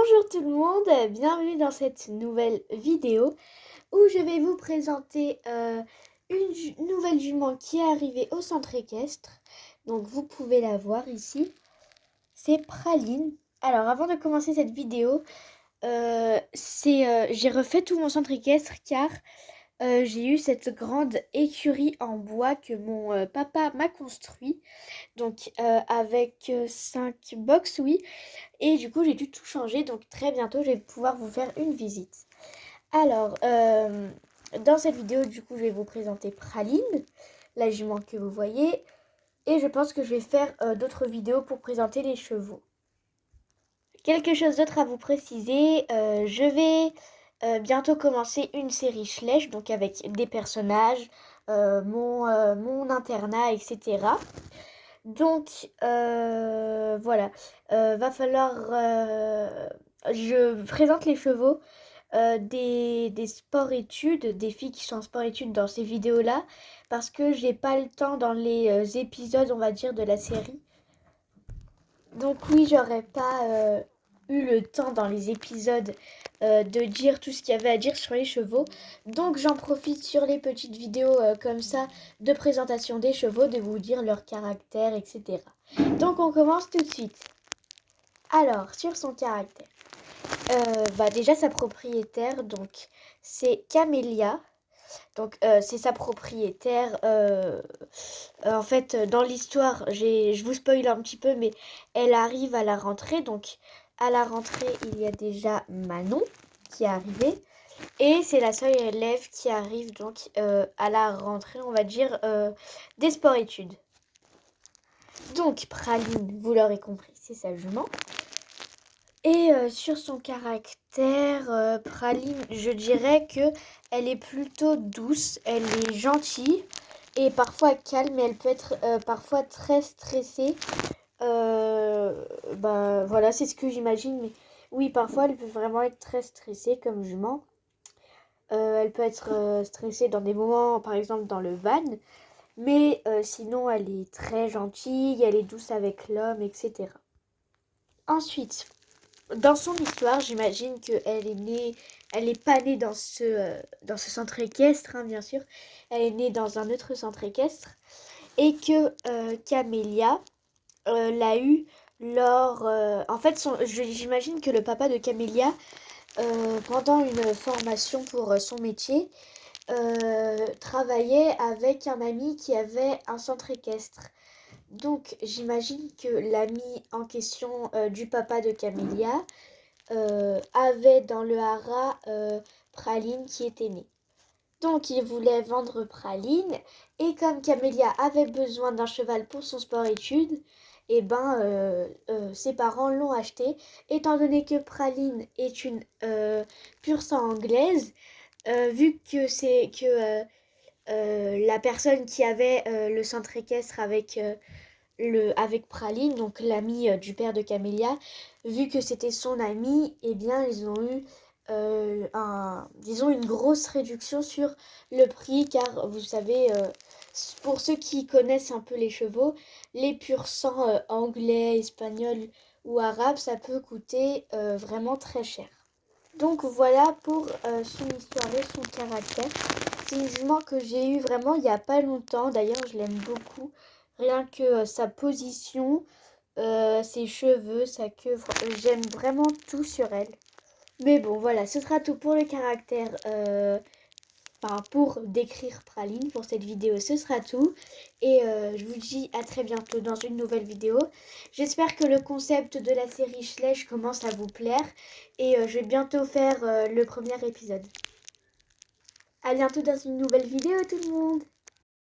Bonjour tout le monde, bienvenue dans cette nouvelle vidéo où je vais vous présenter une nouvelle jument qui est arrivée au centre équestre. Donc vous pouvez la voir ici, c'est Praline. Alors avant de commencer cette vidéo, j'ai refait tout mon centre équestre car j'ai eu cette grande écurie en bois que mon papa m'a construit. Donc avec 5 box, oui. Et du coup, j'ai dû tout changer. Donc très bientôt, je vais pouvoir vous faire une visite. Alors, dans cette vidéo, du coup, je vais vous présenter Praline, la jument que vous voyez. Et je pense que je vais faire d'autres vidéos pour présenter les chevaux. Quelque chose d'autre à vous préciser, je vais bientôt commencer une série Schleich, donc avec des personnages, mon internat, etc. Donc, voilà, va falloir... je présente les chevaux des sports-études, des filles qui sont en sport-études dans ces vidéos-là, parce que j'ai pas le temps dans les épisodes, on va dire, de la série. Donc oui, j'aurais pas eu le temps dans les épisodes de dire tout ce qu'il y avait à dire sur les chevaux. Donc j'en profite sur les petites vidéos comme ça de présentation des chevaux, de vous dire leur caractère, etc. Donc on commence tout de suite. Alors, sur son caractère. Déjà sa propriétaire, donc c'est Camélia. Donc c'est sa propriétaire. En fait, dans l'histoire, je vous spoil un petit peu, mais elle arrive à la rentrée. Donc à la rentrée, il y a déjà Manon qui est arrivée. Et c'est la seule élève qui arrive donc à la rentrée, on va dire, des sports-études. Donc Praline, vous l'aurez compris, c'est sa jument. Et sur son caractère, Praline, je dirais que elle est plutôt douce, elle est gentille et parfois calme, mais elle peut être parfois très stressée. Voilà, c'est ce que j'imagine, mais oui, parfois elle peut vraiment être très stressée comme jument. Elle peut être stressée dans des moments, par exemple dans le van, mais sinon elle est très gentille, elle est douce avec l'homme, etc. Ensuite, dans son histoire, j'imagine qu'elle est née, elle n'est pas née dans ce centre équestre, hein, bien sûr. Elle est née dans un autre centre équestre et que Camélia l'a eu lors. En fait, j'imagine que le papa de Camélia, pendant une formation pour son métier, travaillait avec un ami qui avait un centre équestre. Donc, j'imagine que l'ami en question du papa de Camélia avait dans le haras Praline qui était née. Donc il voulait vendre Praline et comme Camélia avait besoin d'un cheval pour son sport-études, ses parents l'ont acheté. Étant donné que Praline est une pure sang anglaise, vu que c'est que la personne qui avait le centre équestre avec Praline, donc l'ami du père de Camélia, vu que c'était son ami, eh bien ils ont eu disons une grosse réduction sur le prix car vous savez, pour ceux qui connaissent un peu les chevaux, les pur sang anglais, espagnols ou arabes, ça peut coûter vraiment très cher. Donc voilà pour son histoire et son caractère. C'est une jument que j'ai eue vraiment il n'y a pas longtemps. D'ailleurs, je l'aime beaucoup. Rien que sa position, ses cheveux, sa queue, j'aime vraiment tout sur elle. Mais bon, voilà, ce sera tout pour le caractère. Pour décrire Praline, pour cette vidéo, ce sera tout. Et je vous dis à très bientôt dans une nouvelle vidéo. J'espère que le concept de la série Schleich commence à vous plaire. Et je vais bientôt faire le premier épisode. À bientôt dans une nouvelle vidéo tout le monde!